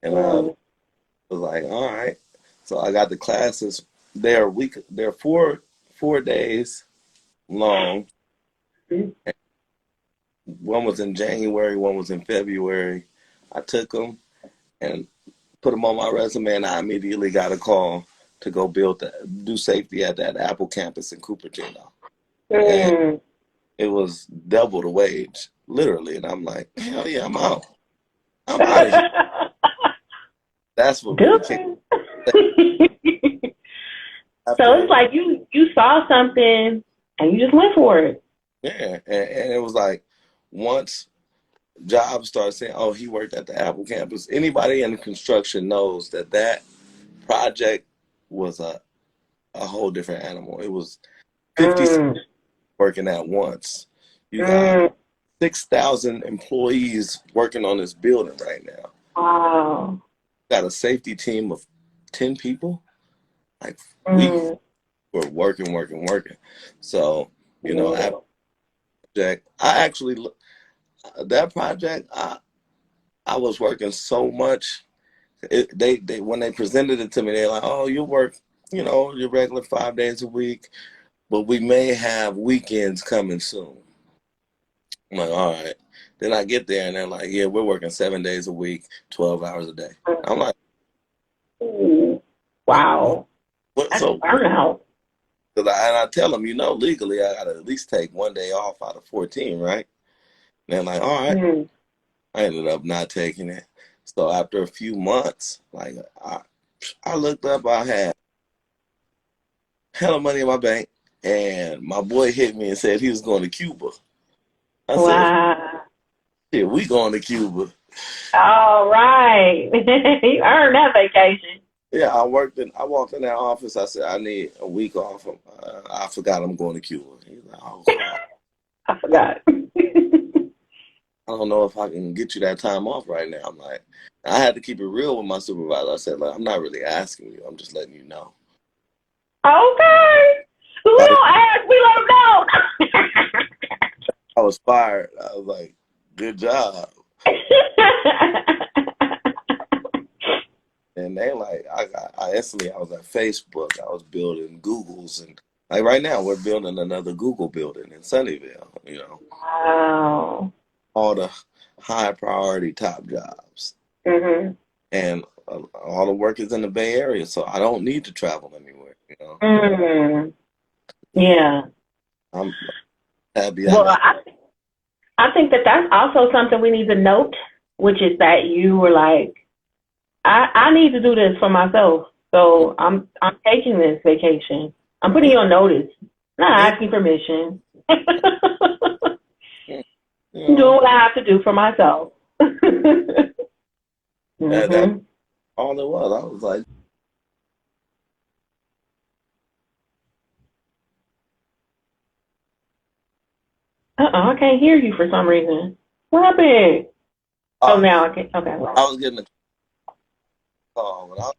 And I was like, all right. So I got the classes. They're 4 days long. One was in January, one was in February. I took them and put them on my resume, and I immediately got a call to go do safety at that Apple campus in Cupertino. And it was double the wage, literally. And I'm like, hell yeah, I'm out. I'm out of here. That's what really kicked. So it's like you saw something and you just went for it. Yeah, and it was like once jobs start saying, oh, he worked at the Apple campus, anybody in construction knows that project was a whole different animal. It was 50 working at once. You got 6,000 employees working on this building right now. Wow. Got a safety team of 10 people. Like we were working. So, you know, that project, I was working so much. They when they presented it to me, they're like, oh, you work, you know, your regular 5 days a week, but we may have weekends coming soon. I'm like, all right. Then I get there and they're like, yeah, we're working 7 days a week, 12 hours a day. I'm like, wow. That's so burnout. And I tell them, you know, legally I gotta at least take 1 day off out of 14, right? And they're like, all right. I ended up not taking it. So after a few months, like I looked up, I had hella money in my bank, and my boy hit me and said he was going to Cuba. I said, yeah, we going to Cuba. All right. You earned that vacation. Yeah, I walked in that office. I said, I need a week off. I forgot I'm going to Cuba. He's like, oh, I forgot. I don't know if I can get you that time off right now. I'm like, I had to keep it real with my supervisor. I said, like, I'm not really asking you. I'm just letting you know. Okay. We don't ask. We let them know. I was fired. I was like, good job. And they like, I instantly, I was at Facebook. I was building Googles, and like right now we're building another Google building in Sunnyvale. You know. Wow. All the high priority top jobs. And all the work is in the Bay Area, so I don't need to travel anywhere. You know. Yeah. I'm happy. Well, I think that's also something we need to note, which is that you were like, I need to do this for myself. So I'm taking this vacation. I'm putting you on notice. Not asking permission. I'm You doing what I have to do for myself. that's all it was. I was like, I can't hear you for some reason. What happened? Oh, oh, now I can. Okay. I was getting a call. But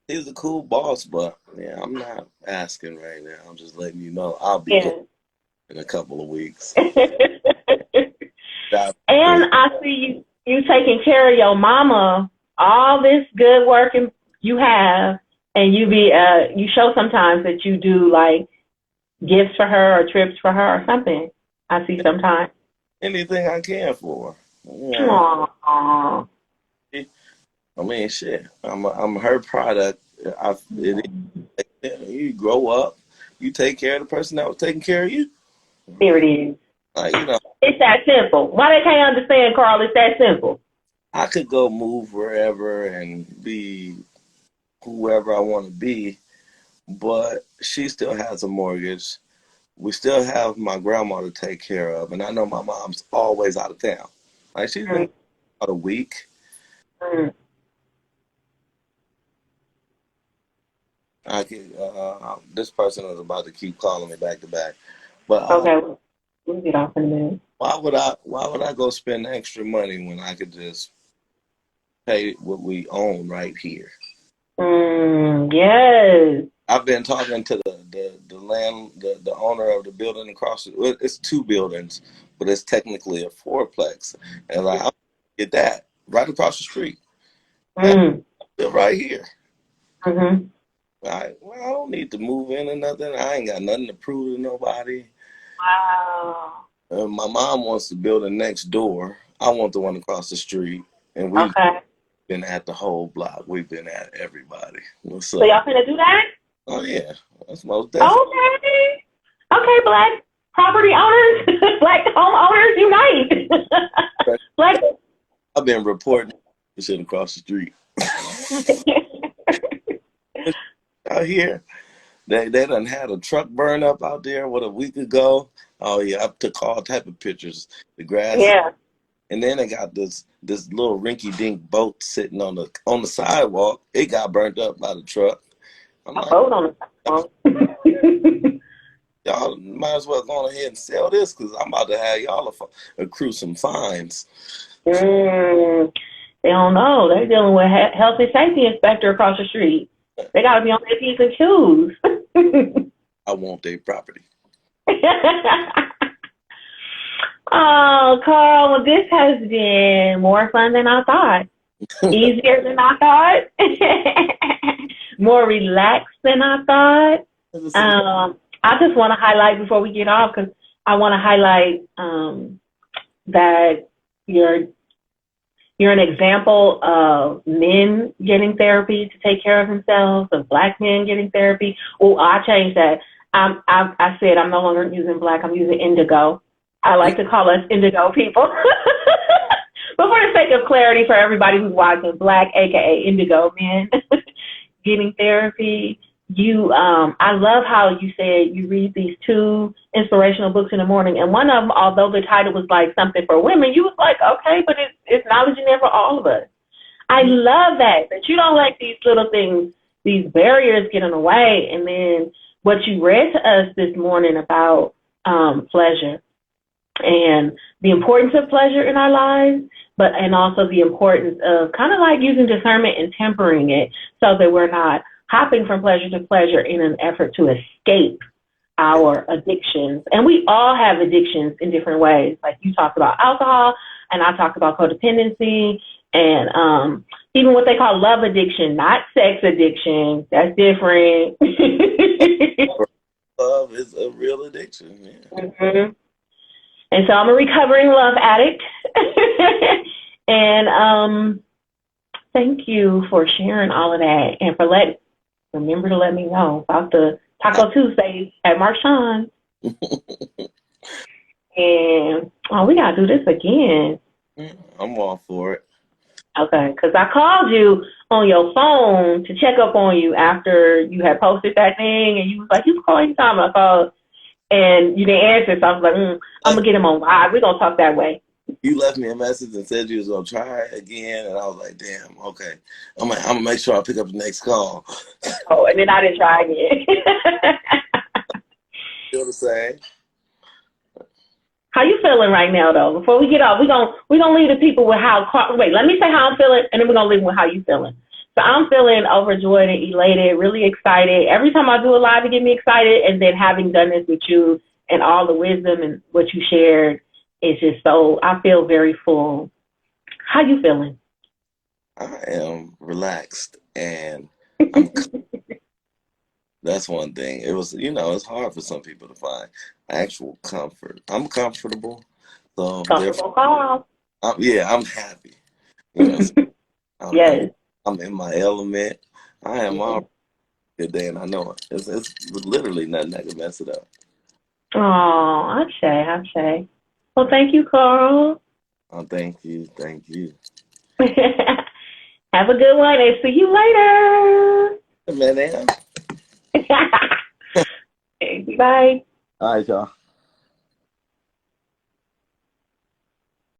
he's a cool boss, but yeah, I'm not asking right now. I'm just letting you know I'll be going Yeah. in a couple of weeks. And That's great. I see you taking care of your mama. All this good work you have, and you show sometimes that you do like gifts for her or trips for her or something. I see sometimes. Anything I can for. You know, Aww. I mean, shit. I'm her product. You grow up, you take care of the person that was taking care of you. There it is. Like, you know, It's that simple. Why they can't understand, Carl? It's that simple. I could go move wherever and be whoever I want to be, but she still has a mortgage. We still have my grandma to take care of, and I know my mom's always out of town. Like she's been Mm, out a week. mm. This person is about to keep calling me back to back, but Okay, we'll get off in a minute. why would I go spend extra money when I could just pay what we own right here? Yes. I've been talking to the owner of the building across it's two buildings, but it's technically a fourplex. And like I'll get that right across the street. And Mm, live right here. mm-hmm. I don't need to move in or nothing. I ain't got nothing to prove to nobody. Wow. My mom wants the building next door. I want the one across the street. And we've Okay. been at the whole block. We've been at everybody. What's So up? y'all finna do that? Oh yeah, that's most definitely. Okay. Okay, black property owners, black homeowners unite. Black. I've been reporting shit across the street. Out here, they done had a truck burn up out there a week ago. Oh yeah, I took all type of pictures. The grass, Yeah. and then they got this little rinky dink boat sitting on the sidewalk. It got burnt up by the truck. I'm A like, boat on the phone. y'all might as well go ahead and sell this because I'm about to have y'all accrue some fines. They don't know. They're dealing with health and safety inspector across the street. They got to be on their P's and Q's. I want their property. Oh, Carl, well, this has been more fun than I thought. Easier than I thought. More relaxed than I thought. I just want to highlight before we get off, because I want to highlight that you're an example of men getting therapy to take care of themselves, of black men getting therapy. Oh, I changed that. I said I'm no longer using black. I'm using indigo. I like to call us indigo people. But for the sake of clarity for everybody who's watching, black, aka indigo men, getting therapy. I love how you said you read these 2 inspirational books in the morning, and one of them, although the title was like something for women, you was like, okay, but it's knowledge in there for all of us. I love that you don't let these little things, these barriers get in the way. And then what you read to us this morning about pleasure and the importance of pleasure in our lives, and also the importance of kind of like using discernment and tempering it so that we're not hopping from pleasure to pleasure in an effort to escape our addictions. And we all have addictions in different ways. Like you talked about alcohol, and I talked about codependency, and even what they call love addiction, not sex addiction. That's different. Love is a real addiction. Yeah. Mm-hmm. And so I'm a recovering love addict. And thank you for sharing all of that, and for remember to let me know about the Taco Tuesdays at Marchand. And we gotta do this again. I'm all for it. Okay, because I called you on your phone to check up on you after you had posted that thing, and you was like, "You call anytime." I called, and you didn't answer, so I was like, "I'm gonna get him on live. We're gonna talk that way." You left me a message and said you was gonna try it again, and I was like, "Damn, okay. I'm gonna make sure I pick up the next call." Oh, and then I didn't try again. Feel the same? How you feeling right now, though? Before we get off, we gonna leave the people with how. Wait, let me say how I'm feeling, and then we're gonna leave with how you feeling. So I'm feeling overjoyed and elated, really excited. Every time I do a live, it get me excited, and then having done this with you and all the wisdom and what you shared, it's just so I feel very full. How you feeling? I am relaxed, and I'm. That's one thing. It was, it's hard for some people to find actual comfort. I'm comfortable, so therefore, Comfortable call. I'm happy. You know, I'm, I'm Yes. I'm in my element. I am all good day, and I know it. It's literally nothing that can mess it up. Oh, Ashe. Well, thank you, Carl. Oh, thank you, thank you. Have a good one and see you later. Man, Bye. all right, y'all.